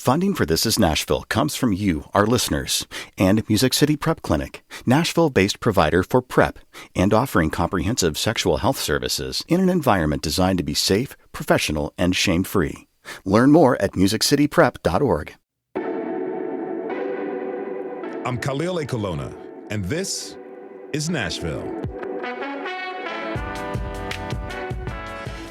Funding for This Is Nashville comes from you, our listeners, and Music City Prep Clinic, Nashville-based provider for PrEP and offering comprehensive sexual health services in an environment designed to be safe, professional, and shame-free. Learn more at musiccityprep.org. I'm Khalil A. Colonna, and this is Nashville.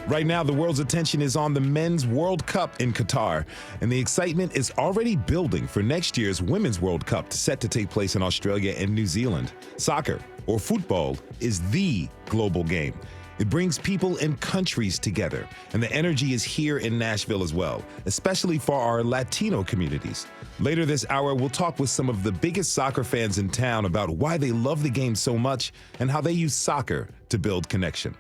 Right now, the world's attention is on the Men's World Cup in Qatar, and the excitement is already building for next year's Women's World Cup set to take place in Australia and New Zealand. Soccer, or futbol, is the global game. It brings people and countries together, and the energy is here in Nashville as well, especially for our Latino communities. Later this hour, we'll talk with some of the biggest soccer fans in town about why they love the game so much and how they use soccer to build connection.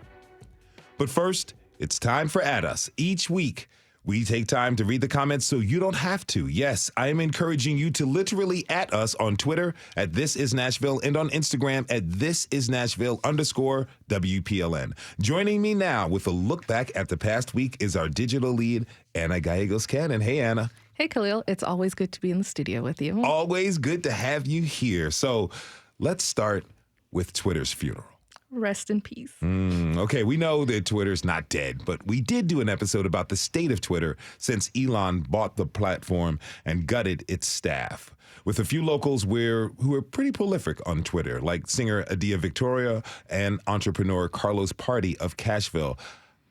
But first, it's time for At Us. Each week, we take time to read the comments so you don't have to. Yes, I am encouraging you to literally at us on Twitter at This Is Nashville and on Instagram at ThisIsNashville_WPLN. Joining me now with a look back at the past week is our digital lead, Anna Gallegos-Cannon. Hey, Anna. Hey, Khalil. It's always good to be in the studio with you. Always good to have you here. So let's start with Twitter's funeral. Rest in peace. Okay, we know that Twitter's not dead, but we did do an episode about the state of Twitter since Elon bought the platform and gutted its staff. With a few locals who are pretty prolific on Twitter, like singer Adia Victoria and entrepreneur Carlos Party of Cashville.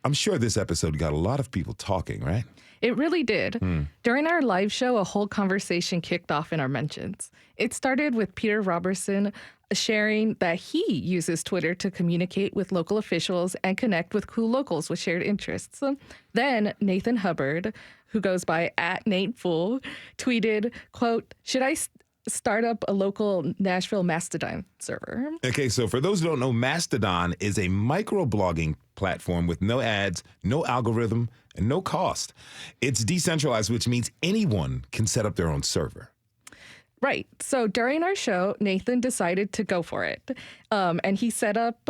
I'm sure this episode got a lot of people talking, right? It really did. During our live show, a whole conversation kicked off in our mentions. It started with Peter Robertson sharing that he uses Twitter to communicate with local officials and connect with cool locals with shared interests. Then Nathan Hubbard, who goes by @NateFool, tweeted, quote, "Should I start up a local Nashville Mastodon server?" Okay, so for those who don't know, Mastodon is a microblogging platform with no ads, no algorithm, and no cost. It's decentralized, which means anyone can set up their own server. Right. So during our show, Nathan decided to go for it. And he set up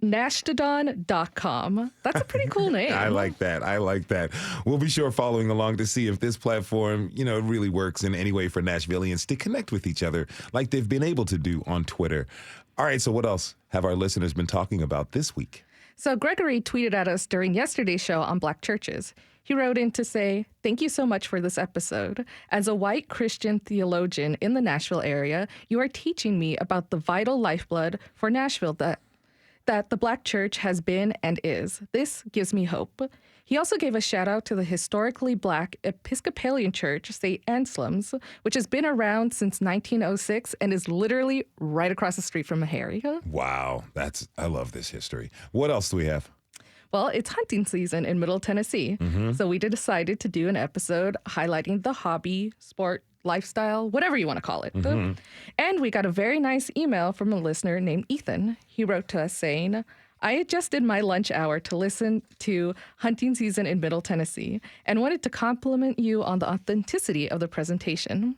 Nashtodon.com. That's a pretty cool name. I like that. We'll be sure following along to see if this platform, really works in any way for Nashvillians to connect with each other like they've been able to do on Twitter. All right, so what else have our listeners been talking about this week? So Gregory tweeted at us during yesterday's show on Black churches. He wrote in to say, "Thank you so much for this episode. As a white Christian theologian in the Nashville area, you are teaching me about the vital lifeblood for Nashville that the Black church has been and is. This gives me hope." He also gave a shout out to the historically Black Episcopalian church, St. Anselm's, which has been around since 1906 and is literally right across the street from Harry. Wow, I love this history. What else do we have? Well, it's hunting season in Middle Tennessee, so we decided to do an episode highlighting the hobby, sport, lifestyle, whatever you want to call it. And we got a very nice email from a listener named Ethan. He wrote to us saying, "I adjusted my lunch hour to listen to hunting season in Middle Tennessee and wanted to compliment you on the authenticity of the presentation.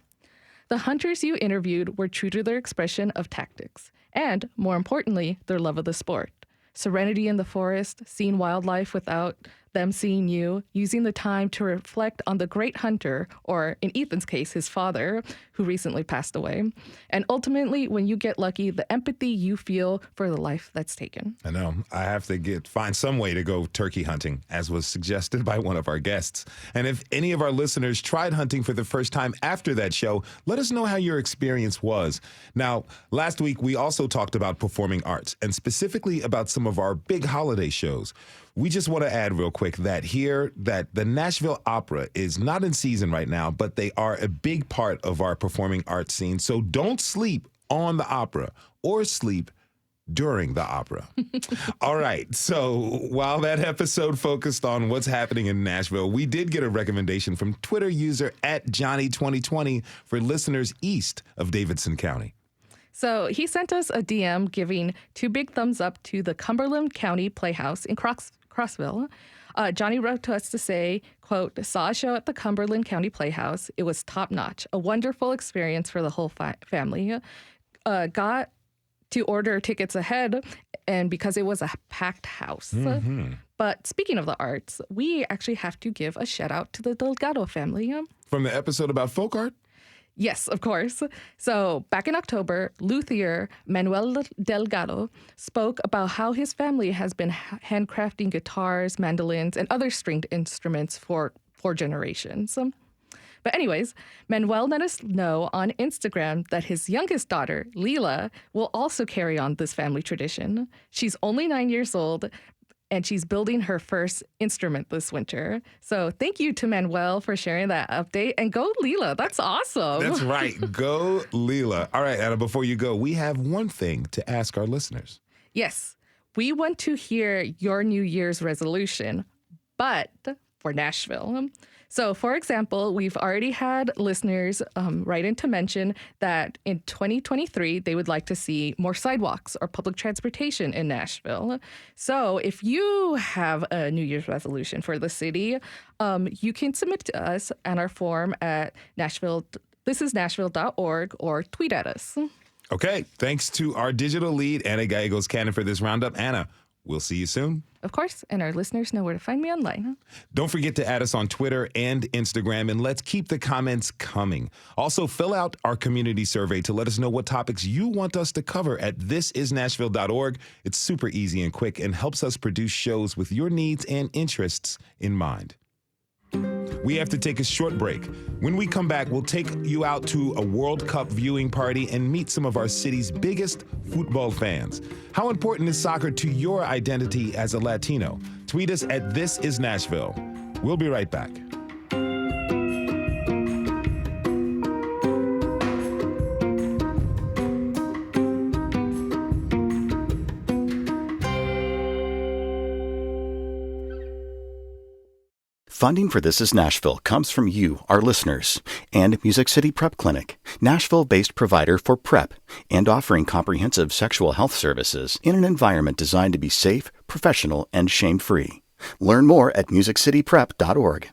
The hunters you interviewed were true to their expression of tactics and, more importantly, their love of the sport. Serenity in the forest, seeing wildlife without them seeing you, using the time to reflect on the great hunter, or in Ethan's case, his father, who recently passed away. And ultimately, when you get lucky, the empathy you feel for the life that's taken." I know. I have to find some way to go turkey hunting, as was suggested by one of our guests. And if any of our listeners tried hunting for the first time after that show, let us know how your experience was. Now, last week, we also talked about performing arts, and specifically about some of our big holiday shows. We just want to add real quick that the Nashville Opera is not in season right now, but they are a big part of our performing arts scene. So don't sleep on the opera or sleep during the opera. All right. So while that episode focused on what's happening in Nashville, we did get a recommendation from Twitter user @Johnny2020 for listeners east of Davidson County. So he sent us a DM giving 2 big thumbs up to the Cumberland County Playhouse in Crossville. Johnny wrote to us to say, quote, "Saw a show at the Cumberland County Playhouse. It was top-notch, a wonderful experience for the whole family. Got to order tickets ahead, and because it was a packed house. But speaking of the arts, we actually have to give a shout out to the Delgado family. From the episode about folk art? Yes, of course. So back in October, luthier Manuel Delgado spoke about how his family has been handcrafting guitars, mandolins, and other stringed instruments for 4 generations. But anyways, Manuel let us know on Instagram that his youngest daughter, Lila, will also carry on this family tradition. She's only 9 years old, and she's building her first instrument this winter. So thank you to Manuel for sharing that update. And go Lila, that's awesome. That's right. Go Lila. All right, Anna, before you go, we have one thing to ask our listeners. Yes, we want to hear your New Year's resolution, but for Nashville. So, for example, we've already had listeners write in to mention that in 2023, they would like to see more sidewalks or public transportation in Nashville. So, if you have a New Year's resolution for the city, you can submit to us on our form at thisisnashville.org or tweet at us. Okay, thanks to our digital lead, Anna Gallegos-Cannon, for this roundup. Anna, we'll see you soon. Of course, and our listeners know where to find me online. Don't forget to add us on Twitter and Instagram, and let's keep the comments coming. Also, fill out our community survey to let us know what topics you want us to cover at thisisnashville.org. It's super easy and quick and helps us produce shows with your needs and interests in mind. We have to take a short break. When we come back, we'll take you out to a World Cup viewing party and meet some of our city's biggest football fans. How important is soccer to your identity as a Latino? Tweet us at This Is Nashville. We'll be right back. Funding for This Is Nashville comes from you, our listeners, and Music City Prep Clinic, Nashville-based provider for PrEP and offering comprehensive sexual health services in an environment designed to be safe, professional, and shame-free. Learn more at musiccityprep.org.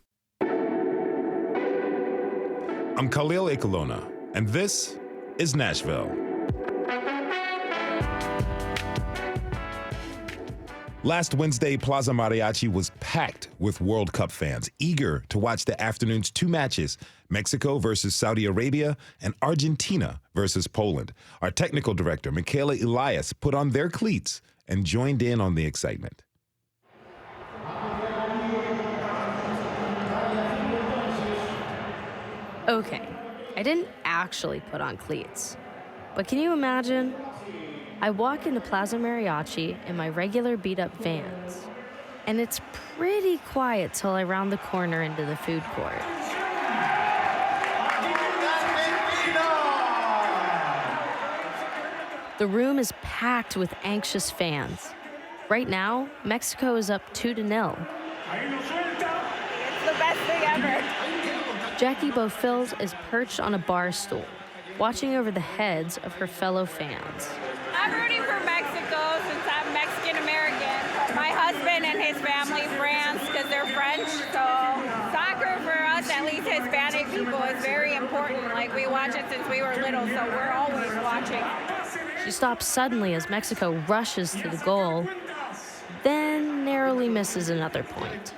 I'm Khalil Ikolona, and this is Nashville. Last Wednesday, Plaza Mariachi was packed with World Cup fans, eager to watch the afternoon's 2 matches, Mexico versus Saudi Arabia and Argentina versus Poland. Our technical director, Michaela Elias, put on their cleats and joined in on the excitement. Okay, I didn't actually put on cleats, but can you imagine? I walk into Plaza Mariachi in my regular beat-up Vans, and it's pretty quiet till I round the corner into the food court. The room is packed with anxious fans. Right now, Mexico is up 2-0. It's the best thing ever. Jackie Beaufils is perched on a bar stool, watching over the heads of her fellow fans. I'm rooting for Mexico since I'm Mexican-American. My husband and his family, France, because they're French. So soccer for us, at least Hispanic people, is very important. Like, we watch it since we were little, so we're always watching. She stops suddenly as Mexico rushes to the goal, then narrowly misses another point.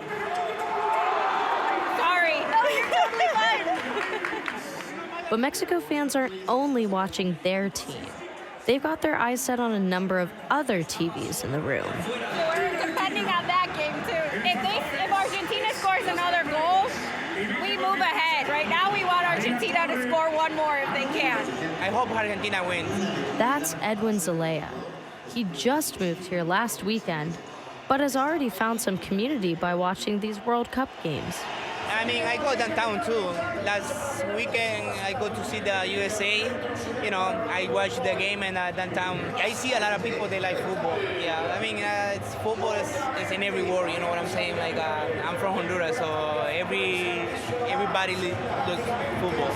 Sorry. No, you're totally fine. But Mexico fans aren't only watching their team. They've got their eyes set on a number of other TVs in the room. So we're depending on that game, too. If Argentina scores another goal, we move ahead. Right now, we want Argentina to score one more if they can. I hope Argentina wins. That's Edwin Zelaya. He just moved here last weekend, but has already found some community by watching these World Cup games. I mean, I go downtown too. Last weekend, I go to see the USA. You know, I watch the game in downtown. I see a lot of people, they like football. Yeah, I mean, it's football is in every war, you know what I'm saying? Like, I'm from Honduras, so everybody loves football.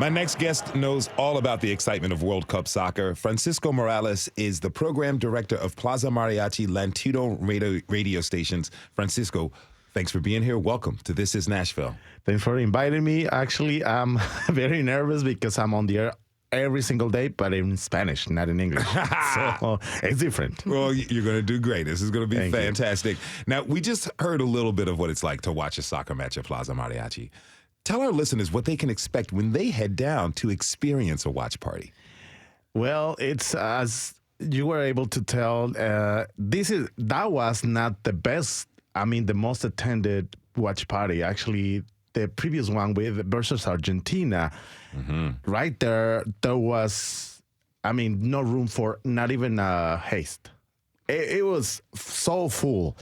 My next guest knows all about the excitement of World Cup soccer. Francisco Morales is the program director of Plaza Mariachi Latino radio stations. Francisco, thanks for being here. Welcome to This Is Nashville. Thanks for inviting me. Actually, I'm very nervous because I'm on the air every single day, but in Spanish, not in English. So it's different. Well, you're going to do great. This is going to be Thank fantastic. Now, we just heard a little bit of what it's like to watch a soccer match at Plaza Mariachi. Tell our listeners what they can expect when they head down to experience a watch party. Well, it's as you were able to tell, that was not the best, the most attended watch party. Actually, the previous one versus Argentina, right there was, no room for not even a haste. It was so full,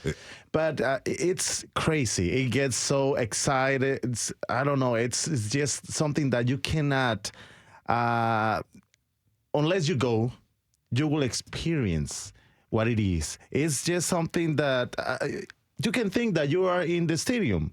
but it's crazy. It gets so excited. I don't know. It's just something that you cannot, unless you go, you will experience what it is. It's just something that you can think that you are in the stadium.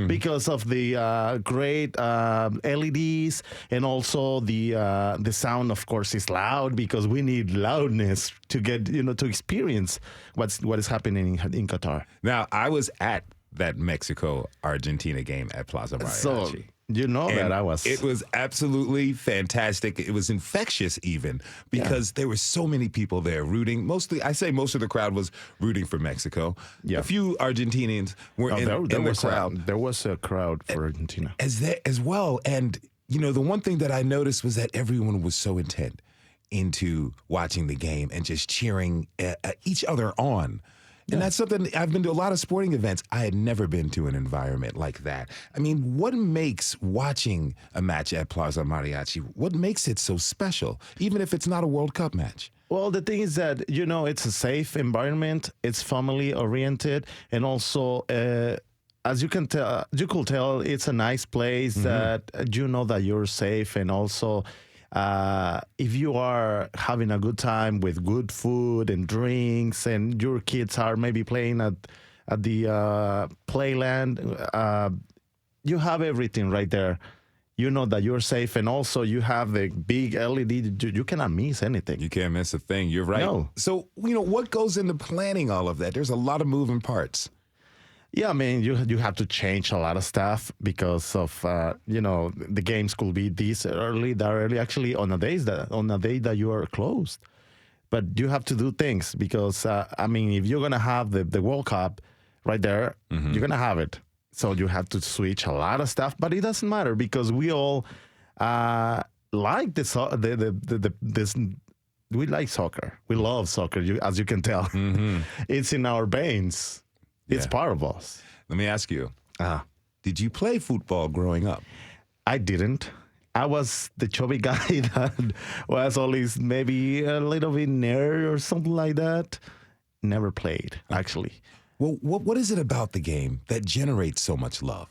Because of the great LEDs, and also the sound, of course, is loud because we need loudness to get to experience what is happening in Qatar. Now, I was at that Mexico-Argentina game at Plaza Mariachi. So that I was. It was absolutely fantastic. It was infectious even because there were so many people there rooting. Most of the crowd was rooting for Mexico. Yeah. A few Argentinians were in the crowd. There was a crowd for Argentina. As well. And, the one thing that I noticed was that everyone was so intent into watching the game and just cheering each other on. And that's something, I've been to a lot of sporting events. I had never been to an environment like that. What makes watching a match at Plaza Mariachi, what makes it so special, even if it's not a World Cup match? Well, the thing is that, it's a safe environment. It's family-oriented. And also, as you could tell, it's a nice place that you know that you're safe. And also, if you are having a good time with good food and drinks, and your kids are maybe playing at the playland, you have everything right there. You know that you're safe, and also you have the big LED. You cannot miss anything. You can't miss a thing. You're right. No. So, what goes into planning all of that? There's a lot of moving parts. Yeah, you have to change a lot of stuff because of the games could be this early, that early. Actually, on a day that you are closed, but you have to do things because if you're gonna have the World Cup right there, you're gonna have it. So you have to switch a lot of stuff, but it doesn't matter because we all like this. We like soccer. We love soccer, as you can tell. It's in our veins. It's part of us. Let me ask you, did you play football growing up? I didn't. I was the chubby guy that was always maybe a little bit nerd or something like that. Never played, actually. Well, what is it about the game that generates so much love?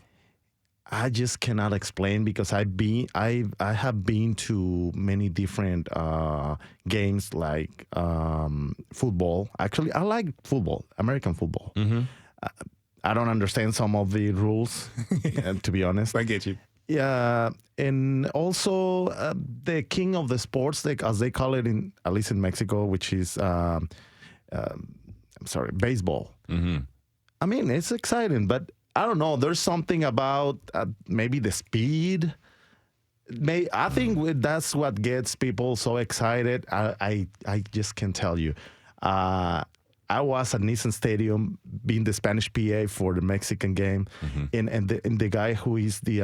I just cannot explain because I have been to many different games like football. Actually, I like football, American football. I don't understand some of the rules, to be honest. I get you. Yeah, and also the king of the sports, as they call it at least in Mexico, which is baseball. It's exciting, but I don't know. There's something about maybe the speed. I think that's what gets people so excited. I just can't tell you. I was at Nissan Stadium being the Spanish PA for the Mexican game, and the guy who is the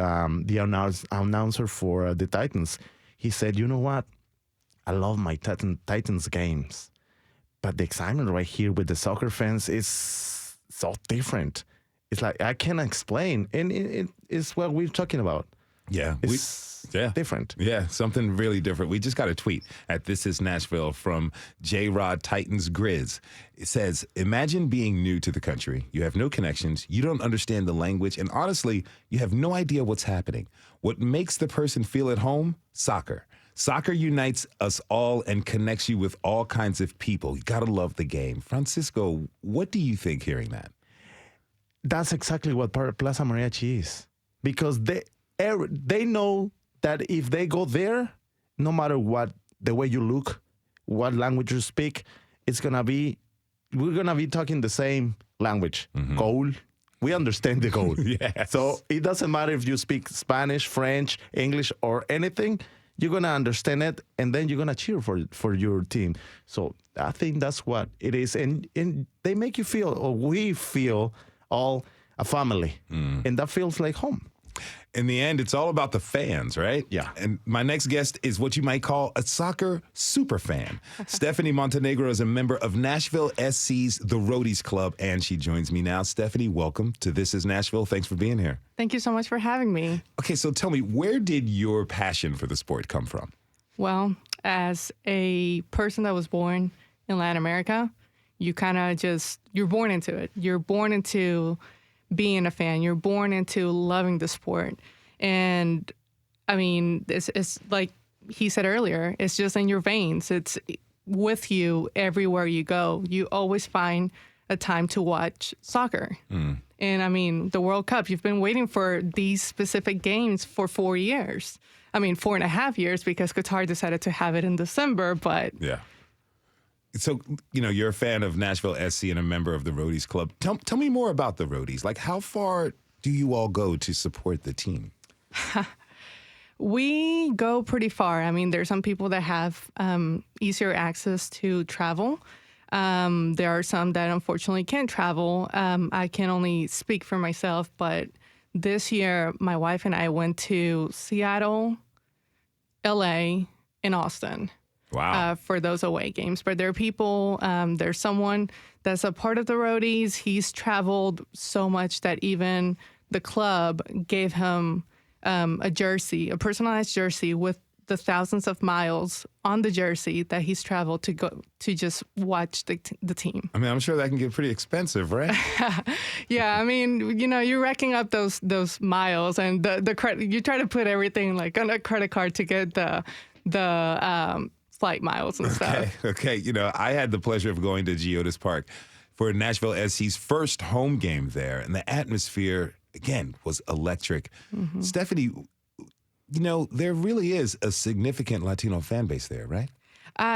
announcer for the Titans, he said, "You know what? I love my Titans games, but the excitement right here with the soccer fans is so different. It's like I can't explain, and it is what we're talking about." Yeah, it's different. Yeah, something really different. We just got a tweet at This Is Nashville from J-Rod Titans Grizz. It says, imagine being new to the country. You have no connections. You don't understand the language. And honestly, you have no idea what's happening. What makes the person feel at home? Soccer. Soccer unites us all and connects you with all kinds of people. You got to love the game. Francisco, what do you think hearing that? That's exactly what Plaza Mariachi is. Because they know that if they go there, no matter what, the way you look, what language you speak, we're going to be talking the same language. Goal. We understand the goal. Yes. So it doesn't matter if you speak Spanish, French, English, or anything. you're going to understand it, and then you're going to cheer for your team. So I think that's what it is. And they make you feel, or we feel, all a family. And that feels like home. In the end, it's all about the fans, right? Yeah. And my next guest is what you might call a soccer super fan. Stephanie Montenegro is a member of Nashville SC's The Roadies Club, and she joins me now. Stephanie, welcome to This is Nashville. Thanks for being here. Thank you so much for having me. Okay, so tell me, where did your passion for the sport come from? Well, as a person that was born in Latin America, you kind of you're born into it. You're born into being a fan. You're born into loving the sport. And I mean, it's like he said earlier, it's just in your veins. It's with you everywhere you go. You always find a time to watch soccer. And I mean, the World Cup, you've been waiting for these specific games for 4 years. I mean, 4.5 years because Qatar decided to have it in December, but... Yeah. So, you're a fan of Nashville SC and a member of the Roadies Club. Tell me more about the Roadies. Like, how far do you all go to support the team? We go pretty far. I mean, there's some people that have easier access to travel. There are some that unfortunately can't travel. I can only speak for myself, but this year, my wife and I went to Seattle, LA, and Austin. Wow. For those away games. But there are people, there's someone that's a part of the Roadies. He's traveled so much that even the club gave him a jersey, a personalized jersey with the thousands of miles on the jersey that he's traveled to go to just watch the team. I mean, I'm sure that can get pretty expensive, right? Yeah, I mean, you're racking up those miles, and the credit. You try to put everything like on a credit card to get the flight miles and stuff. Okay. I had the pleasure of going to Geodis Park for Nashville SC's first home game there, and the atmosphere, again, was electric. Stephanie, there really is a significant Latino fan base there, right?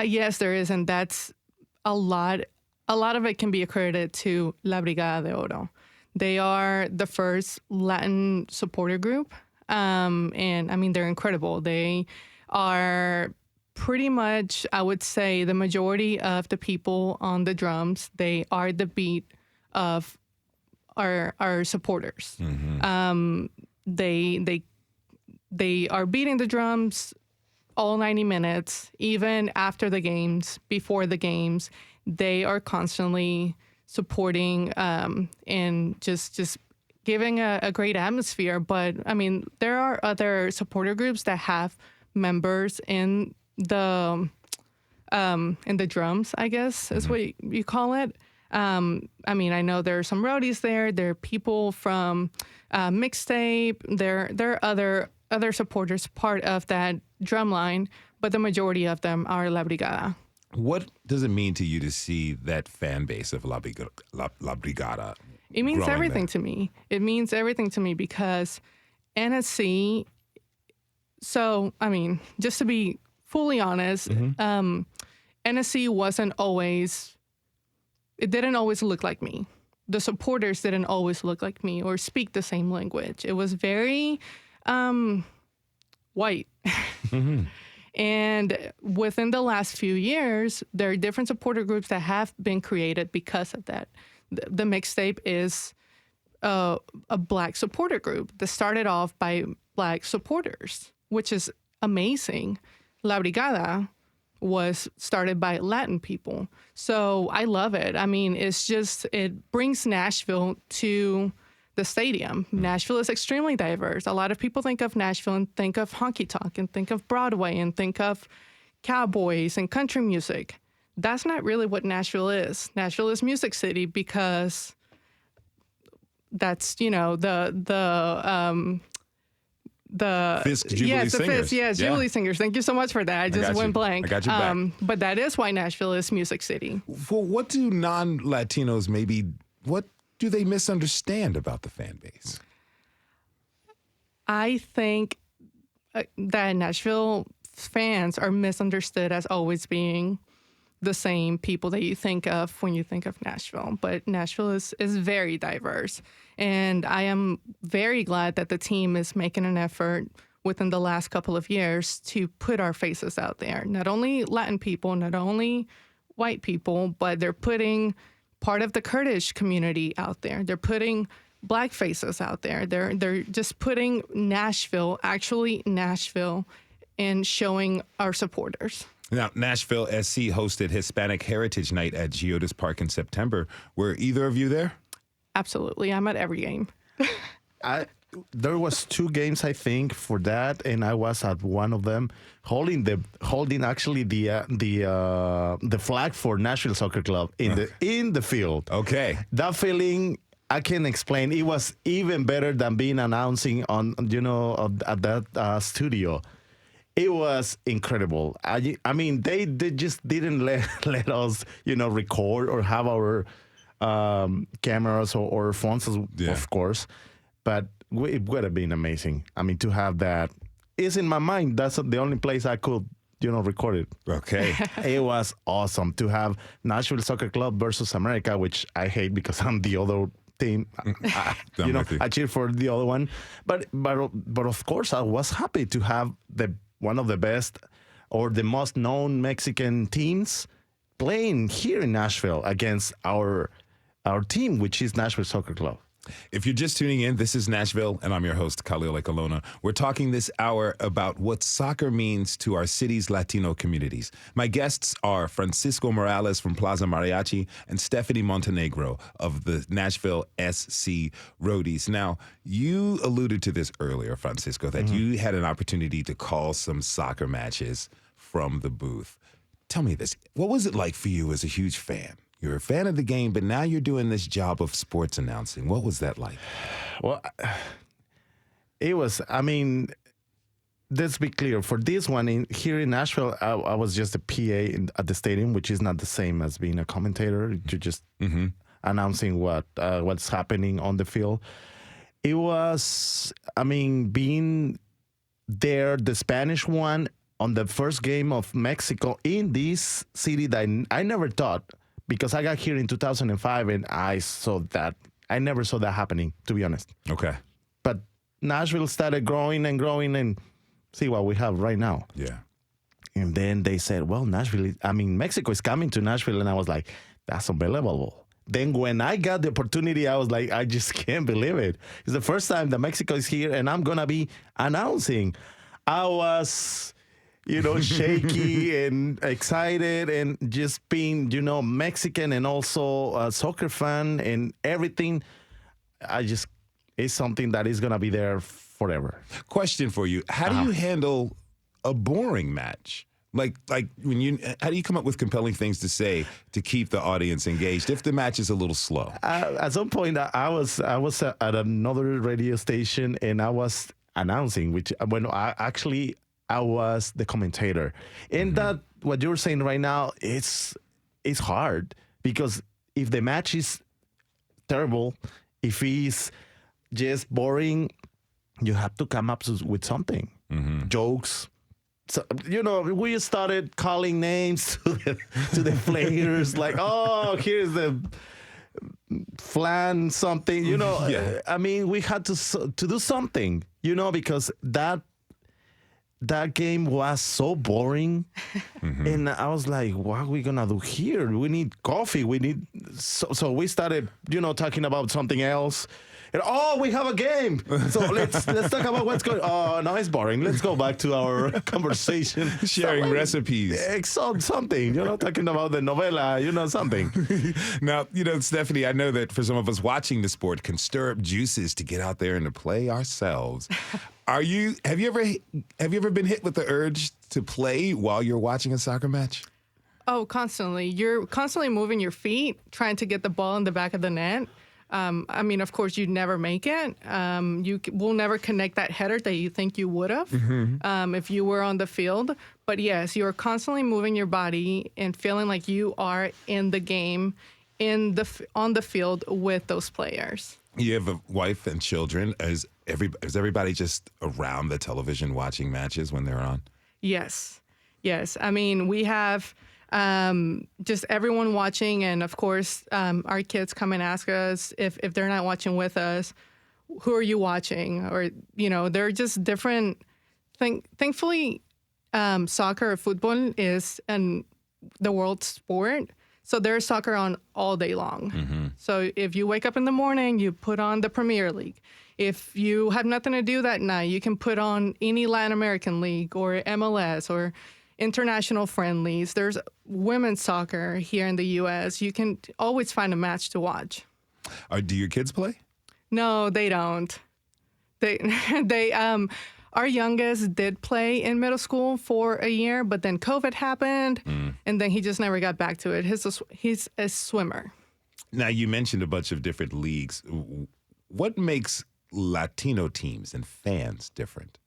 Yes, there is, and that's a lot. A lot of it can be accredited to La Brigada de Oro. They are the first Latin supporter group, and I mean, they're incredible. They are pretty much, I would say, the majority of the people on the drums, they are the beat of our supporters. They are beating the drums all 90 minutes, even after the games, before the games. They are constantly supporting and just giving a great atmosphere. But I mean, there are other supporter groups that have members in the drums, I guess is what you call it. I mean, I know there are some roadies there. There are people from Mixtape. There are other supporters part of that drum line, but the majority of them are La Brigada. What does it mean to you to see that fan base of La Brigada? It means everything there? to me. It means everything to me because NSC. So, I mean, just to be fully honest, NSC wasn't always. It didn't always look like me. The supporters didn't always look like me or speak the same language. It was very white. And within the last few years, there are different supporter groups that have been created because of that. The Mixtape is a Black supporter group that started off by Black supporters, which is amazing. La Brigada was started by Latin people. So I love it. I mean, it brings Nashville to the stadium. Nashville is extremely diverse. A lot of people think of Nashville and think of honky tonk and think of Broadway and think of cowboys and country music. That's not really what Nashville is. Nashville is Music City because that's, the Fisk Jubilee Singers. Jubilee Singers. Thank you so much for that. I just went blank. I got you back. But that is why Nashville is Music City. Well, what do non-Latinos what do they misunderstand about the fan base? I think that Nashville fans are misunderstood as always being the same people that you think of when you think of Nashville. But Nashville is very diverse. And I am very glad that the team is making an effort within the last couple of years to put our faces out there. Not only Latin people, not only white people, but they're putting part of the Kurdish community out there. They're putting Black faces out there. They're just putting Nashville, and showing our supporters. Now, Nashville SC hosted Hispanic Heritage Night at Geodis Park in September. Were either of you there? Absolutely. I'm at every game. There was 2 games, I think, for that, and I was at one of them, holding actually the flag for Nashville Soccer Club in the field. Okay, that feeling I can explain. It was even better than being announcing on at that studio. It was incredible. I mean, they just didn't let us record or have our cameras or phones, of course, but it would have been amazing. I mean, to have that is in my mind. That's the only place I could, record it. Okay. It was awesome to have Nashville Soccer Club versus America, which I hate because I'm the other team. I cheer for the other one. But of course, I was happy to have one of the best or the most known Mexican teams playing here in Nashville against our team, which is Nashville Soccer Club. If you're just tuning in, this is Nashville, and I'm your host, Khalil Ekalona. We're talking this hour about what soccer means to our city's Latino communities. My guests are Francisco Morales from Plaza Mariachi and Stephanie Montenegro of the Nashville SC Roadies. Now, you alluded to this earlier, Francisco, that you had an opportunity to call some soccer matches from the booth. Tell me this. What was it like for you as a huge fan? You're a fan of the game, but now you're doing this job of sports announcing. What was that like? Well, it was, I mean, let's be clear. For this one, here in Nashville, I was just a PA at the stadium, which is not the same as being a commentator. You're just announcing what's happening on the field. It was, I mean, being there, the Spanish one, on the first game of Mexico in this city that I never thought, because I got here in 2005 and I never saw that happening, to be honest. Okay. But Nashville started growing and see what we have right now. Yeah. And then they said, well, Mexico is coming to Nashville. And I was like, that's unbelievable. Then when I got the opportunity, I was like, I just can't believe it. It's the first time that Mexico is here and I'm going to be announcing. I was shaky and excited and just being, Mexican and also a soccer fan and everything. It's something that is going to be there forever. Question for you. How do you handle a boring match? Like how do you come up with compelling things to say to keep the audience engaged if the match is a little slow? At some point, I was at another radio station and I was announcing, I was the commentator. And that what you're saying right now, it's hard because if the match is terrible, if it's just boring, you have to come up with something. Jokes. So, we started calling names to the players like, oh, here's the flan something, Yeah. I mean, we had to do something, because that game was so boring. And I was like, what are we going to do here? We need coffee. So we started, talking about something else. And, we have a game. So let's talk about what's going on. Oh, no, it's boring. Let's go back to our conversation. Sharing recipes. Something, talking about the novela, something. Now, Stephanie, I know that for some of us watching the sport can stir up juices to get out there and to play ourselves. Have you ever been hit with the urge to play while you're watching a soccer match? Oh, constantly. You're constantly moving your feet, trying to get the ball in the back of the net. Of course, you'd never make it. You will never connect that header that you think you would have if you were on the field. But yes, you're constantly moving your body and feeling like you are in the game, on the field with those players. You have a wife and children. Is everybody just around the television watching matches when they're on? Yes. I mean, we have just everyone watching, and of course, our kids come and ask us if they're not watching with us, who are you watching? Or, there are just different Thankfully, soccer or football is the world sport. So there's soccer on all day long. So if you wake up in the morning, you put on the Premier League. If you have nothing to do that night, you can put on any Latin American league or MLS or international friendlies. There's women's soccer here in the U.S. You can always find a match to watch. Do your kids play? No, they don't. Our youngest did play in middle school for a year, but then COVID happened, and then he just never got back to it. He's a swimmer. Now, you mentioned a bunch of different leagues. What makes Latino teams and fans different?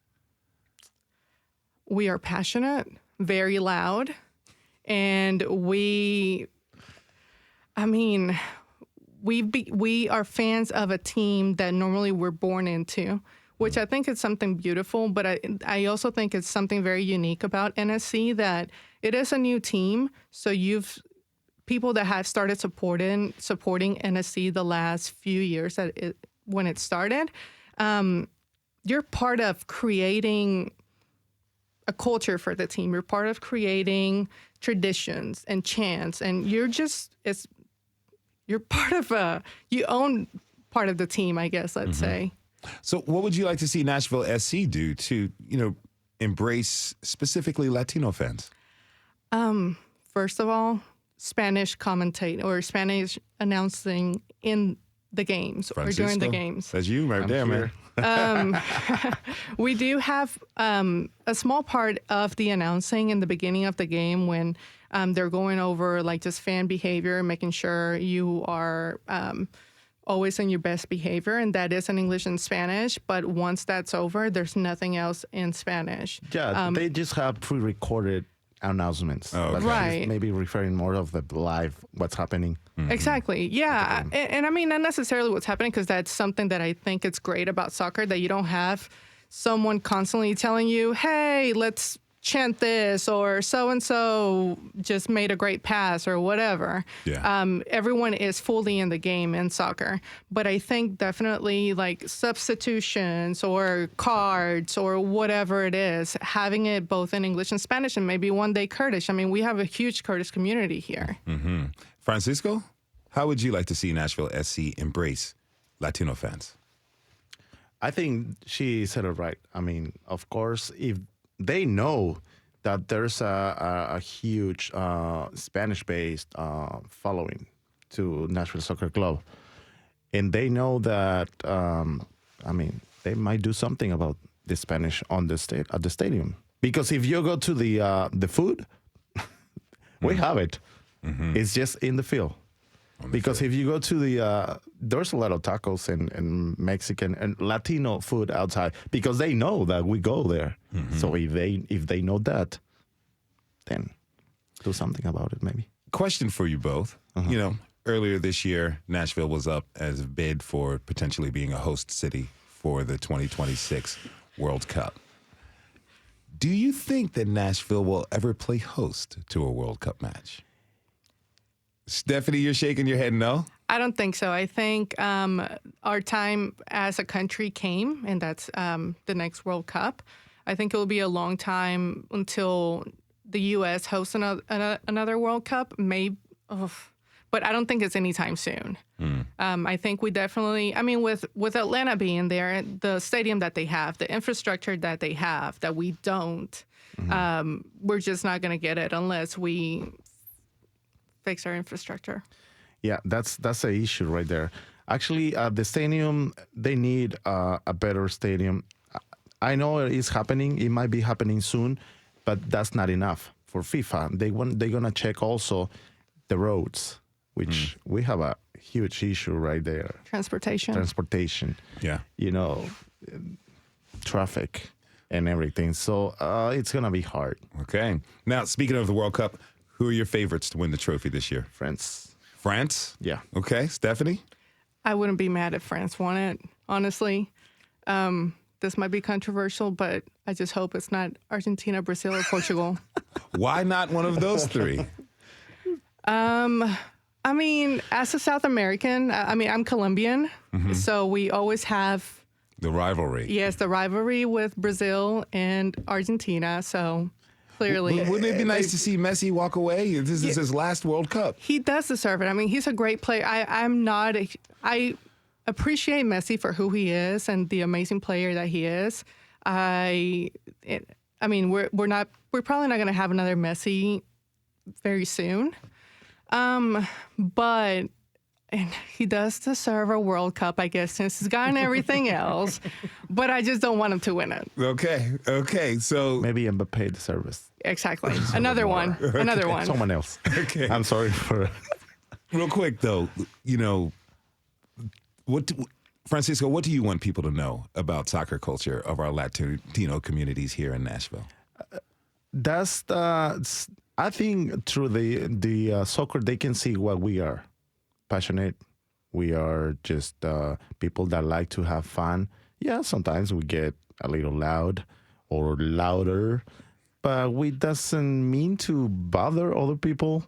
We are passionate, very loud, and we are fans of a team that normally we're born into, which I think is something beautiful, but I also think it's something very unique about NSC that it is a new team. So people that have started supporting NSC the last few years when it started, you're part of creating a culture for the team. You're part of creating traditions and chants, and you're part of you own part of the team, I guess, let's say. So what would you like to see Nashville SC do to, embrace specifically Latino fans? First of all, Spanish commentate or Spanish announcing in the games Francisco, or during the games. That's you right there, man. We do have a small part of the announcing in the beginning of the game when they're going over like just fan behavior, making sure you are always in your best behavior, and that is in English and Spanish. But once that's over, there's nothing else in Spanish. Yeah, they just have pre-recorded announcements. Oh, okay. Right. Maybe referring more of the live, what's happening. Exactly. Yeah. And I mean, not necessarily what's happening, because that's something that I think it's great about soccer, that you don't have someone constantly telling you, hey, let's chant this, or so-and-so just made a great pass or whatever. Yeah. Everyone is fully in the game in soccer. But I think definitely like substitutions or cards or whatever it is, having it both in English and Spanish, and maybe one day Kurdish. I mean, we have a huge Kurdish community here. Francisco, how would you like to see Nashville SC embrace Latino fans? I think she said it right. I mean, of course, if they know that there's a huge Spanish-based following to Nashville Soccer Club, and they know that, they might do something about the Spanish on the at the stadium. Because if you go to the food, we have it. It's just in the field. Because if you go to there's a lot of tacos and Mexican and Latino food outside, because they know that we go there. So if they know that, then do something about it, maybe. Question for you both. Earlier this year, Nashville was up as a bid for potentially being a host city for the 2026 World Cup. Do you think that Nashville will ever play host to a World Cup match? Stephanie, you're shaking your head no? I don't think so. I think our time as a country came, and that's the next World Cup. I think it will be a long time until the U.S. hosts another World Cup. But I don't think it's anytime soon. I think we definitely, with Atlanta being there, the stadium that they have, the infrastructure that they have, that we don't, we're just not going to get it unless we fix our infrastructure. Yeah, that's the issue right there. Actually, the stadium, they need a better stadium. I know it is happening. It might be happening soon, but that's not enough for FIFA. They're gonna check also the roads, which we have a huge issue right there. Transportation. Yeah. Traffic and everything. So it's gonna be hard. Okay. Now, speaking of the World Cup, who are your favorites to win the trophy this year? France? Yeah. Okay. Stephanie? I wouldn't be mad if France won it, honestly. This might be controversial, but I just hope it's not Argentina, Brazil, or Portugal. Why not one of those three? As a South American, I'm Colombian, so we always have The rivalry. Yes, the rivalry with Brazil and Argentina. So clearly. Wouldn't it be nice to see Messi walk away? This is his last World Cup. He does deserve it. I mean, he's a great player. I appreciate Messi for who he is and the amazing player that he is. We're probably not going to have another Messi very soon. But he does deserve a World Cup, I guess, since he's gotten everything else. But I just don't want him to win it. Okay. So maybe Mbappé deserves. Exactly. Another one. Someone else. Okay. I'm sorry for. Real quick though, Francisco, what do you want people to know about soccer culture of our Latino communities here in Nashville? That's I think through the soccer they can see what we are. Passionate. We are just people that like to have fun. Yeah, sometimes we get a little loud or louder, but we doesn't mean to bother other people.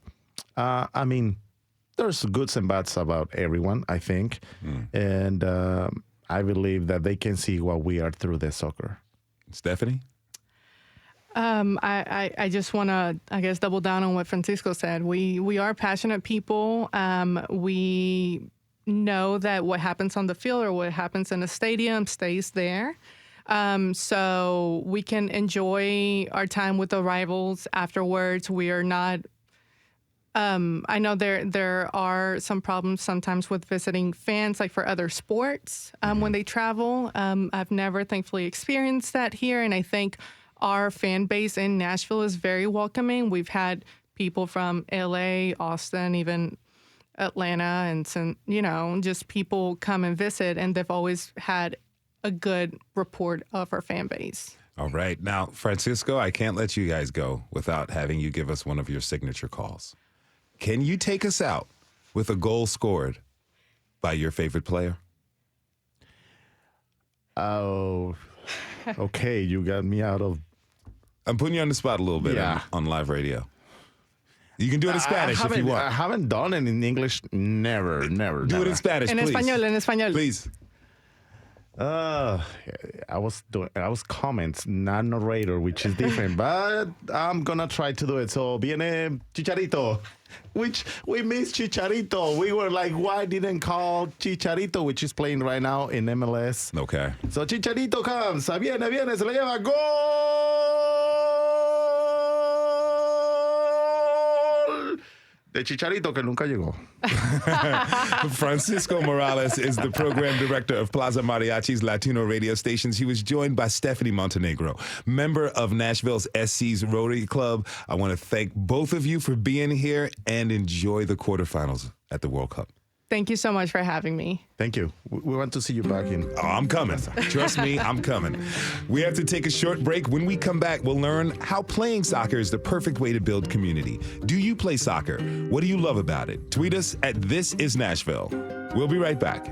There's goods and bads about everyone, I think. And I believe that they can see what we are through the soccer. Stephanie? I just want to, I guess, double down on what Francisco said. We are passionate people. We know that what happens on the field or what happens in a stadium stays there. So we can enjoy our time with the rivals afterwards. We are not... I know there are some problems sometimes with visiting fans, like for other sports, when they travel. I've never, thankfully, experienced that here, and I think our fan base in Nashville is very welcoming. We've had people from L.A., Austin, even Atlanta, and just people come and visit, and they've always had a good report of our fan base. All right. Now, Francisco, I can't let you guys go without having you give us one of your signature calls. Can you take us out with a goal scored by your favorite player? Oh, okay. You got me out of... I'm putting you on the spot a little bit on live radio. You can do it in Spanish if you want. I haven't done it in English. Never. Do it in Spanish, En please. español, en español. Please. I was comments, not narrator, which is different, but I'm gonna try to do it. So viene Chicharito, which we miss Chicharito. We were like, why didn't call Chicharito, which is playing right now in MLS. Okay. So Chicharito comes, viene, se le lleva, gol de Chicharito que nunca llegó. Francisco Morales is the program director of Plaza Mariachi's Latino radio stations. He was joined by Stephanie Montenegro, member of Nashville's SC's Roadies Club. I want to thank both of you for being here and enjoy the quarterfinals at the World Cup. Thank you so much for having me. Thank you. We want to see you back in. Oh, I'm coming. Trust me, I'm coming. We have to take a short break. When we come back, we'll learn how playing soccer is the perfect way to build community. Do you play soccer? What do you love about it? Tweet us at This Is Nashville. We'll be right back.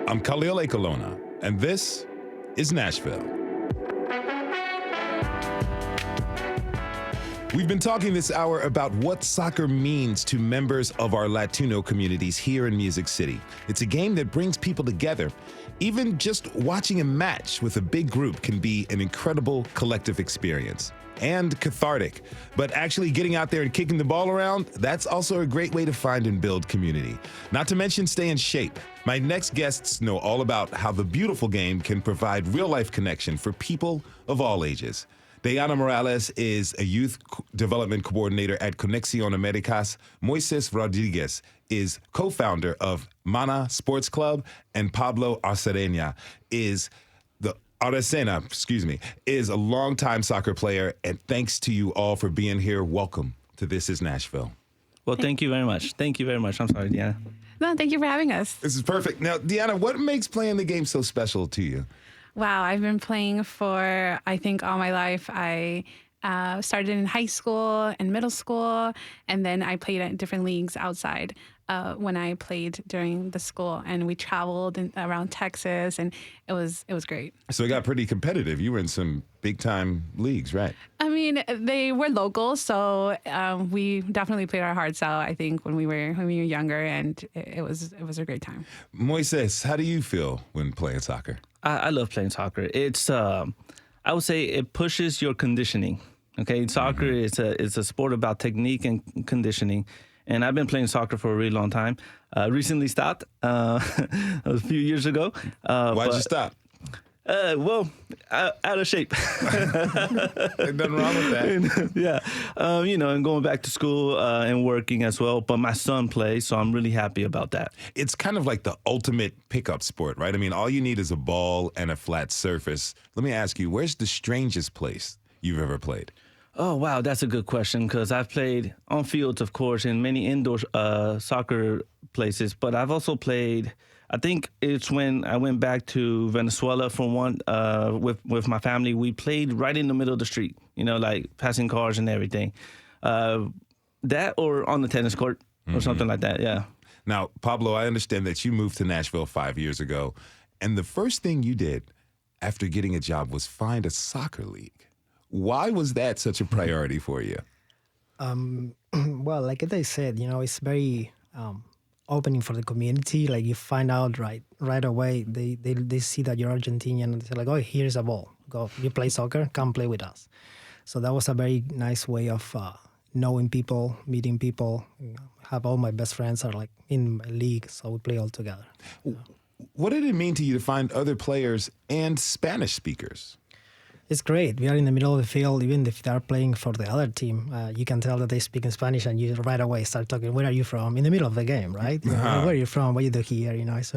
I'm Khalil Ekalona, and this is Nashville. We've been talking this hour about what soccer means to members of our Latino communities here in Music City. It's a game that brings people together. Even just watching a match with a big group can be an incredible collective experience and cathartic. But actually getting out there and kicking the ball around, that's also a great way to find and build community. Not to mention stay in shape. My next guests know all about how the beautiful game can provide real-life connection for people of all ages. Dayana Morales is a youth development coordinator at Conexión Américas. Moises Rodriguez is co-founder of Maná Sports Club, and Pablo Aracena is is a longtime soccer player. And thanks to you all for being here. Welcome to This Is Nashville. Well, thank you very much. Thank you very much. I'm sorry, Deanna. No, thank you for having us. This is perfect. Now, Deanna, what makes playing the game so special to you? Wow, I've been playing for, I think, all my life. I started in high school and middle school, and then I played at different leagues outside. when I played during the school, and we traveled around Texas, and it was great. So it got pretty competitive. You were in some big time leagues, right? I mean, they were local, so we definitely played our hearts out. I think when we were younger, and it was a great time. Moises, how do you feel when playing soccer? I love playing soccer. It's I would say it pushes your conditioning. Okay, soccer is a sport about technique and conditioning. And I've been playing soccer for a really long time. Recently stopped a few years ago. Why'd you stop? Well, out of shape. There's nothing wrong with that. Yeah. And going back to school and working as well. But my son plays, so I'm really happy about that. It's kind of like the ultimate pickup sport, right? I mean, all you need is a ball and a flat surface. Let me ask you, where's the strangest place you've ever played? Oh, wow, that's a good question, because I've played on fields, of course, in many indoor soccer places, but I've also played, I think it's when I went back to Venezuela for one, with my family. We played right in the middle of the street, like passing cars and everything. That or on the tennis court or something like that, yeah. Now, Pablo, I understand that you moved to Nashville 5 years ago, and the first thing you did after getting a job was find a soccer league. Why was that such a priority for you? Well, like I said, it's very opening for the community. Like you find out right away, they see that you're Argentinian, and they say like, oh, here's a ball. Go, you play soccer, come play with us. So that was a very nice way of knowing people, meeting people. Have all my best friends are like in my league, so we play all together. What did it mean to you to find other players and Spanish speakers? It's great. We are in the middle of the field. Even if they're playing for the other team, you can tell that they speak in Spanish, and you right away start talking. Where are you from? In the middle of the game, right? Where are you from? What do you do here? It's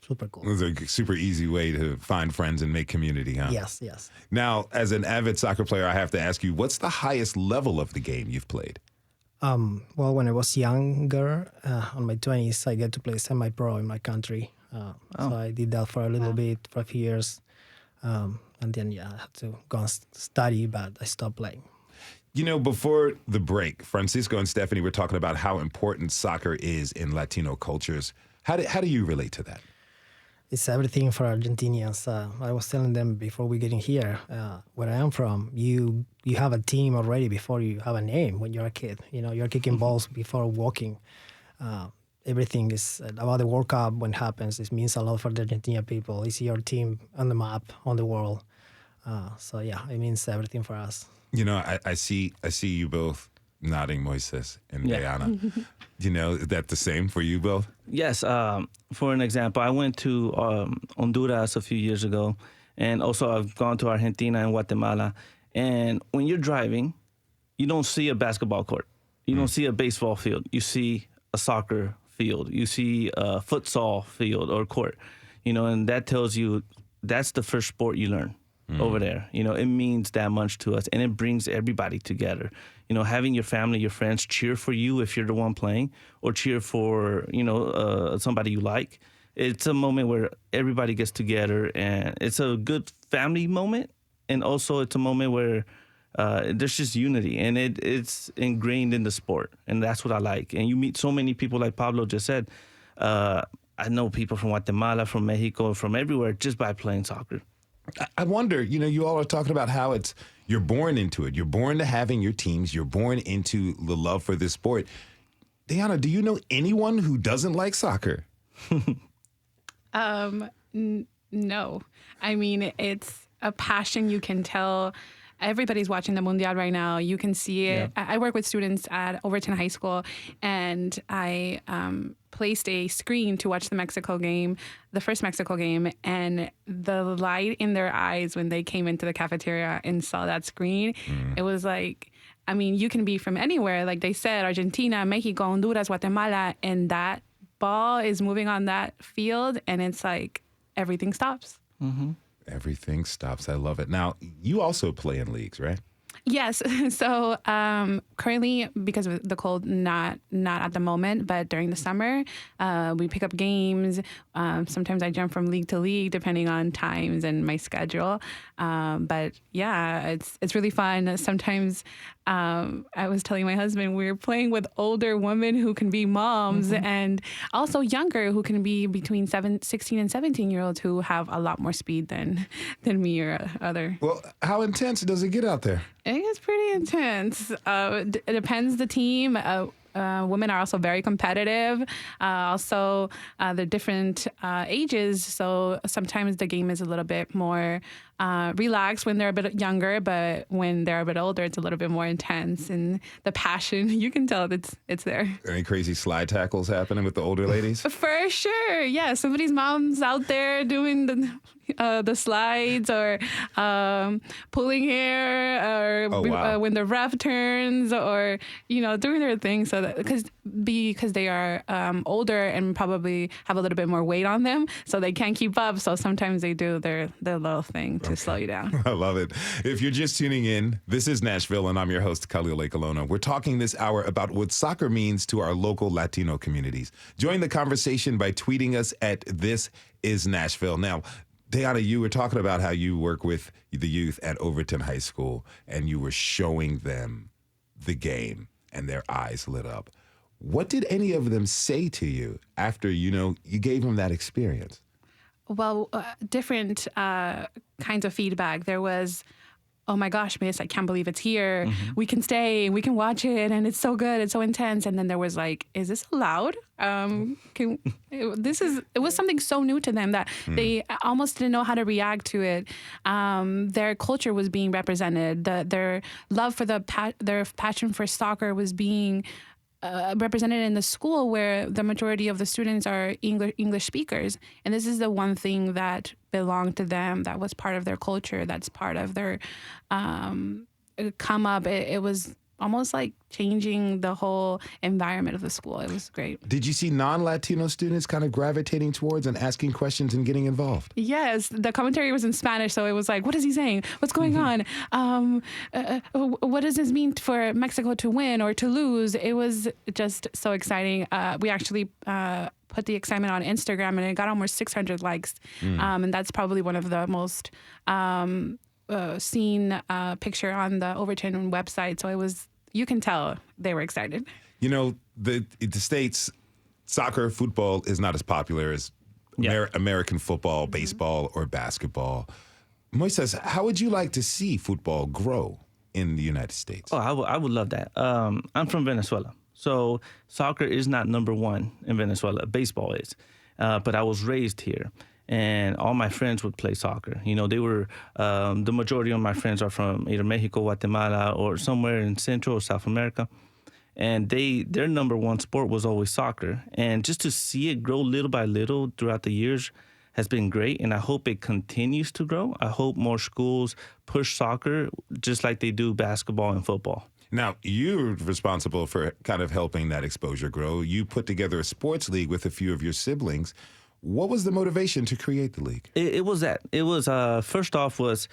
super cool. It's a super easy way to find friends and make community, huh? Yes. Now, as an avid soccer player, I have to ask you, what's the highest level of the game you've played? Well, when I was younger, on my 20s, I get to play semi-pro in my country. So I did that for a little bit, for a few years. And then, I had to go and study, but I stopped playing. Before the break, Francisco and Stephanie were talking about how important soccer is in Latino cultures. How do you relate to that? It's everything for Argentinians. I was telling them before we get in here, where I am from, you have a team already before you have a name when you're a kid. You're kicking balls before walking. Everything is about the World Cup when it happens. It means a lot for the Argentina people. They see your team on the map, on the world. It means everything for us. I see you both nodding, Moises and Dayana. Is that the same for you both? Yes. For an example, I went to Honduras a few years ago, and also I've gone to Argentina and Guatemala. And when you're driving, you don't see a basketball court. You don't see a baseball field. You see a soccer field. You see a futsal field or court, and that tells you that's the first sport you learn over there. It means that much to us, and it brings everybody together. Having your family, your friends cheer for you if you're the one playing, or cheer for, somebody you like. It's a moment where everybody gets together, and it's a good family moment. And also it's a moment where there's just unity, and it's ingrained in the sport, and that's what I like. And you meet so many people, like Pablo just said. I know people from Guatemala, from Mexico, from everywhere, just by playing soccer. I wonder, you all are talking about how you're born into it. You're born to having your teams. You're born into the love for this sport. Dayana, do you know anyone who doesn't like soccer? No. I mean, it's a passion. You can tell. Everybody's watching the Mundial right now. You can see it. Yeah. I work with students at Overton High School, and I placed a screen to watch the first Mexico game, and the light in their eyes when they came into the cafeteria and saw that screen, it was like, I mean, you can be from anywhere. Like they said, Argentina, Mexico, Honduras, Guatemala, and that ball is moving on that field, and it's like everything stops. Mm-hmm. Everything stops. I love it. Now, you also play in leagues, right? Yes. So currently, because of the cold, not at the moment, but during the summer, we pick up games. Sometimes I jump from league to league, depending on times and my schedule. But yeah, it's really fun. Sometimes I was telling my husband we're playing with older women who can be moms, and also younger who can be between 16 and 17-year-olds who have a lot more speed than me or other. Well, how intense does it get out there? It gets pretty intense. It depends the team. Women are also very competitive. Also, they're different ages, so sometimes the game is a little bit more relaxed when they're a bit younger, but when they're a bit older, it's a little bit more intense. And the passion, you can tell it's there. Any crazy slide tackles happening with the older ladies? For sure, yeah. Somebody's mom's out there doing the slides or pulling hair or when the ref turns or doing their thing. So that because they are older and probably have a little bit more weight on them, so they can't keep up. So sometimes they do their little thing to slow you down. I love it. If you're just tuning in, this is Nashville, and I'm your host, Khalil Colonna. We're talking this hour about what soccer means to our local Latino communities. Join the conversation by tweeting us at This Is Nashville. Now, Dayana, you were talking about how you work with the youth at Overton High School, and you were showing them the game, and their eyes lit up. What did any of them say to you after, you gave them that experience? Well, different kinds of feedback. There was, oh my gosh, Miss, I can't believe it's here. We can stay, we can watch it, and it's so good, it's so intense. And then there was like, is this allowed? It was something so new to them that they almost didn't know how to react to it. Their culture was being represented. Their love for their passion for soccer was being represented in the school where the majority of the students are English speakers. And this is the one thing that belonged to them, that was part of their culture, that's part of their come up. It was almost like changing the whole environment of the school. It was great. Did you see non-Latino students kind of gravitating towards and asking questions and getting involved? Yes. The commentary was in Spanish, so it was like, what is he saying? What's going on? What does this mean for Mexico to win or to lose? It was just so exciting. We actually put the excitement on Instagram, and it got almost 600 likes. And that's probably one of the most seen picture on the Overton website. So you can tell they were excited. The States, soccer, football is not as popular as American football, baseball, or basketball. Moises, how would you like to see football grow in the United States? Oh, I would love that. I'm from Venezuela, so soccer is not number one in Venezuela. Baseball is, but I was raised here. And all my friends would play soccer. They were, the majority of my friends are from either Mexico, Guatemala, or somewhere in Central or South America. And their number one sport was always soccer. And just to see it grow little by little throughout the years has been great. And I hope it continues to grow. I hope more schools push soccer just like they do basketball and football. Now, you're responsible for kind of helping that exposure grow. You put together a sports league with a few of your siblings. What was the motivation to create the league? It was that. It was, first off, let's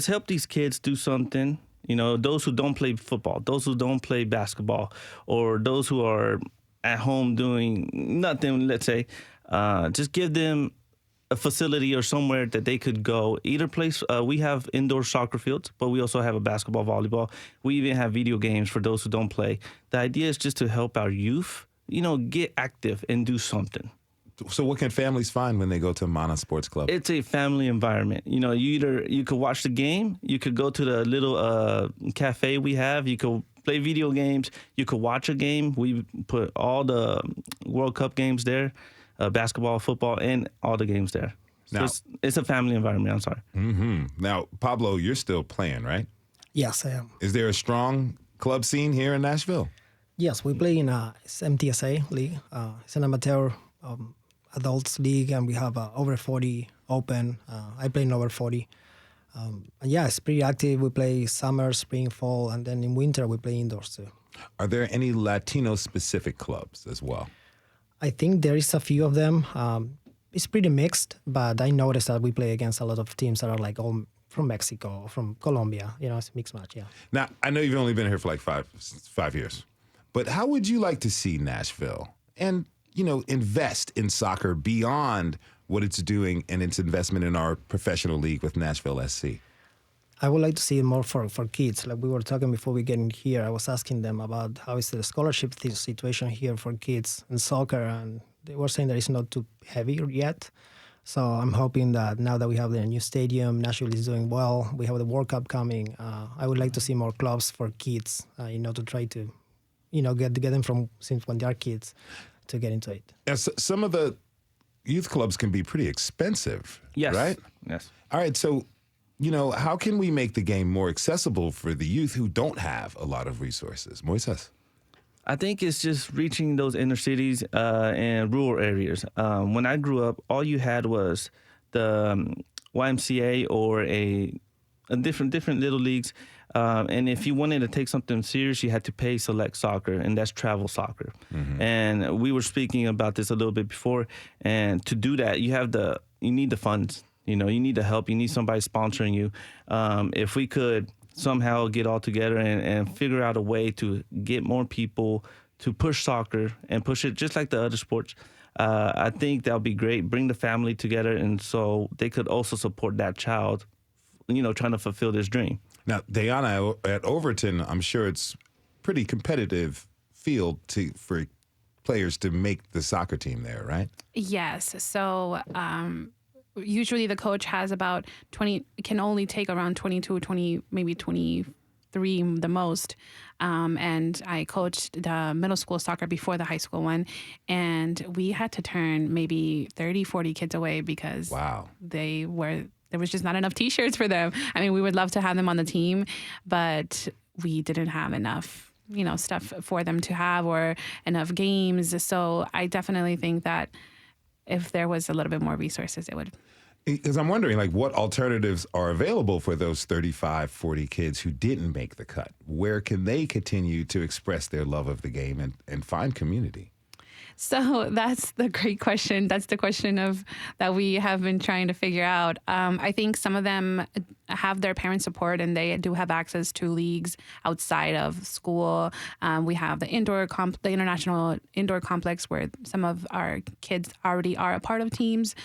help these kids do something. Those who don't play football, those who don't play basketball, or those who are at home doing nothing, let's say, just give them a facility or somewhere that they could go. Either place, we have indoor soccer fields, but we also have a basketball, volleyball. We even have video games for those who don't play. The idea is just to help our youth, get active and do something. So what can families find when they go to Maná Sports Club? It's a family environment. You could watch the game, you could go to the little cafe we have, you could play video games, you could watch a game. We put all the World Cup games there, basketball, football, and all the games there. So now, it's a family environment, I'm sorry. Now, Pablo, you're still playing, right? Yes, I am. Is there a strong club scene here in Nashville? Yes, we play in MTSA league. It's an amateur adults league, and we have over 40 open. I play in over 40. And yeah, it's pretty active. We play summer, spring, fall, and then in winter we play indoors too. Are there any Latino-specific clubs as well? I think there is a few of them. it's pretty mixed, but I noticed that we play against a lot of teams that are like all from Mexico, from Colombia. It's a mixed match, yeah. Now, I know you've only been here for like five years, but how would you like to see Nashville and, invest in soccer beyond what it's doing and its investment in our professional league with Nashville SC? I would like to see it more for kids. Like we were talking before we get in here, I was asking them about how is the scholarship situation here for kids in soccer, and they were saying that it's not too heavy yet. So I'm hoping that now that we have the new stadium, Nashville is doing well, we have the World Cup coming, I would like to see more clubs for kids, to try to, get them from since when they are kids to get into it. Yes, some of the youth clubs can be pretty expensive, Yes. right? Yes. All right, so, how can we make the game more accessible for the youth who don't have a lot of resources? Moises? I think it's just reaching those inner cities and rural areas. When I grew up, all you had was the YMCA or a different little leagues. And if you wanted to take something serious, you had to pay select soccer, and that's travel soccer. Mm-hmm. And we were speaking about this a little bit before. And to do that, you need the funds. You need the help. You need somebody sponsoring you. If we could somehow get all together and figure out a way to get more people to push soccer and push it just like the other sports, I think that would be great. Bring the family together, and so they could also support that child, trying to fulfill this dream. Now, Dayana, at Overton, I'm sure it's pretty competitive field for players to make the soccer team there, right? Yes. So usually the coach has about 20, can only take around 22, 20, maybe 23 the most. And I coached the middle school soccer before the high school one. And we had to turn maybe 30, 40 kids away because there was just not enough T-shirts for them. I mean, we would love to have them on the team, but we didn't have enough, stuff for them to have or enough games. So I definitely think that if there was a little bit more resources, it would. Because I'm wondering, what alternatives are available for those 35, 40 kids who didn't make the cut? Where can they continue to express their love of the game and find community? So that's the great question. That's the question that we have been trying to figure out. I think some of them have their parent support and they do have access to leagues outside of school. We have the international indoor complex where some of our kids already are a part of teams.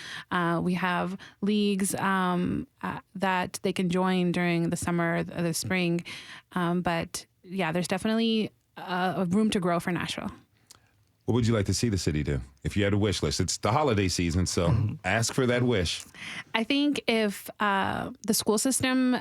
We have leagues that they can join during the summer, the spring. But yeah, there's definitely a room to grow for Nashville. What would you like to see the city do? If you had a wish list, it's the holiday season, so ask for that wish. I think if the school system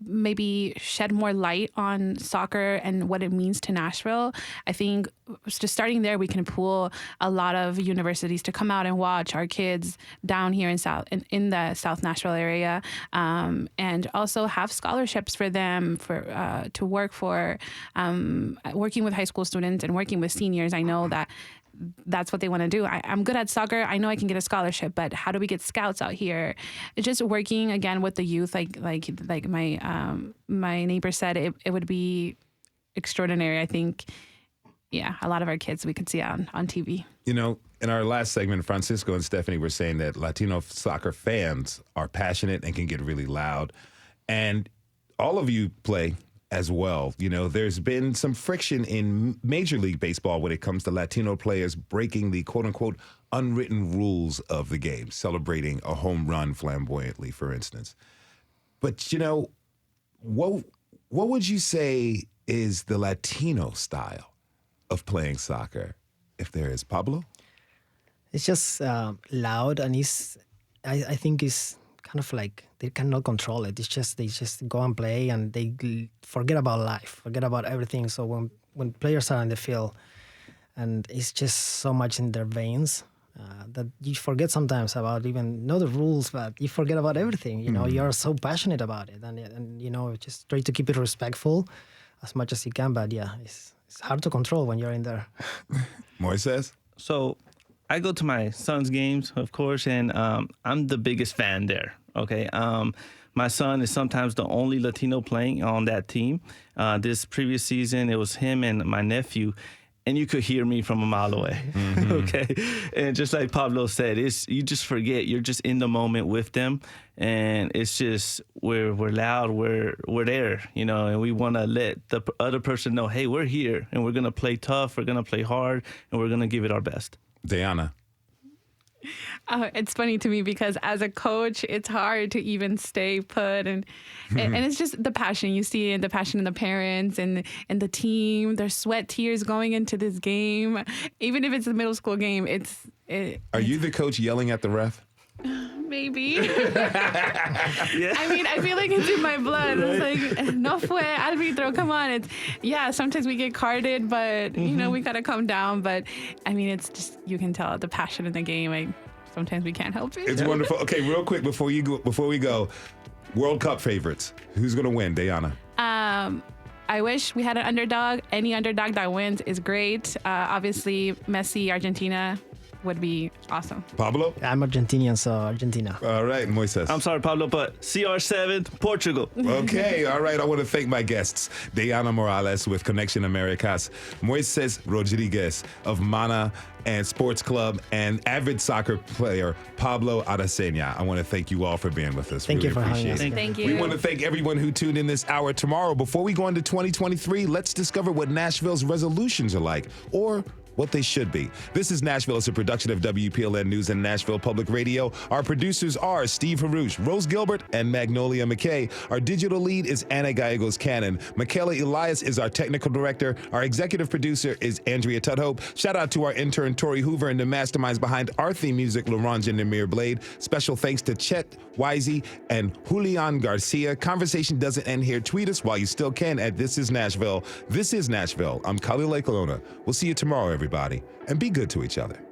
maybe shed more light on soccer and what it means to Nashville, I think just starting there, we can pull a lot of universities to come out and watch our kids down here in the South Nashville area, and also have scholarships for them to work for, working with high school students and working with seniors. I know that's what they want to do. I'm good at soccer. I know I can get a scholarship, but how do we get scouts out here? It's just working again with the youth, like my neighbor said, it would be extraordinary. I think, a lot of our kids we could see on TV. In our last segment, Francisco and Stephanie were saying that Latino soccer fans are passionate and can get really loud. And all of you play as well. There's been some friction in Major League Baseball when it comes to Latino players breaking the quote-unquote unwritten rules of the game, celebrating a home run flamboyantly, for instance. But, what would you say is the Latino style of playing soccer, if there is? Pablo? It's just loud, and I think it's kind of like they cannot control it. It's just they just go and play, and they forget about life, forget about everything. So when players are on the field, and it's just so much in their veins that you forget sometimes about even know the rules, but you forget about everything. You're so passionate about it, and just try to keep it respectful as much as you can. But yeah, it's hard to control when you're in there. Moises? So I go to my son's games, of course, and I'm the biggest fan there, okay? My son is sometimes the only Latino playing on that team. This previous season, it was him and my nephew, and you could hear me from a mile away. Okay. And just like Pablo said, you just forget. You're just in the moment with them. And it's just, we're loud, we're there, and we want to let the other person know, hey, we're here, and we're going to play tough, we're going to play hard, and we're going to give it our best. Dayana. It's funny to me because as a coach, it's hard to even stay put, and it's just the passion you see, and the passion in the parents and the team. There's sweat, tears going into this game, even if it's a middle school game. Are you the coach yelling at the ref? Maybe. I mean, I feel like it's in my blood. It's like, no fue, arbitro, come on. Sometimes we get carded, but, we got to calm down. But, I mean, it's just, you can tell the passion in the game. Sometimes we can't help it. It's wonderful. Okay, real quick, before we go, World Cup favorites. Who's going to win, Dayana? I wish we had an underdog. Any underdog that wins is great. Obviously, Messi, Argentina would be awesome. Pablo? I'm Argentinian, so Argentina. All right, Moises. I'm sorry, Pablo, but CR7, Portugal. Okay, all right. I want to thank my guests, Dayana Morales with Conexión Américas, Moises Rodriguez of Maná and Sports Club, and avid soccer player Pablo Aracena. I want to thank you all for being with us. Thank you for having us. Thank you. We want to thank everyone who tuned in this hour. Tomorrow, before we go into 2023, let's discover what Nashville's resolutions are like, or what they should be. This is Nashville. It's a production of WPLN News and Nashville Public Radio. Our producers are Steve Harouche, Rose Gilbert, and Magnolia McKay. Our digital lead is Anna Gallegos Cannon. Michaela Elias is our technical director. Our executive producer is Andrea Tudhope. Shout out to our intern, Tori Hoover, and the masterminds behind our theme music, Laurent and Namir Blade. Special thanks to Chet Wisey and Julian Garcia. Conversation doesn't end here. Tweet us while you still can at This Is Nashville. This is Nashville. I'm Khalil Colonna. We'll see you tomorrow, everybody, and be good to each other.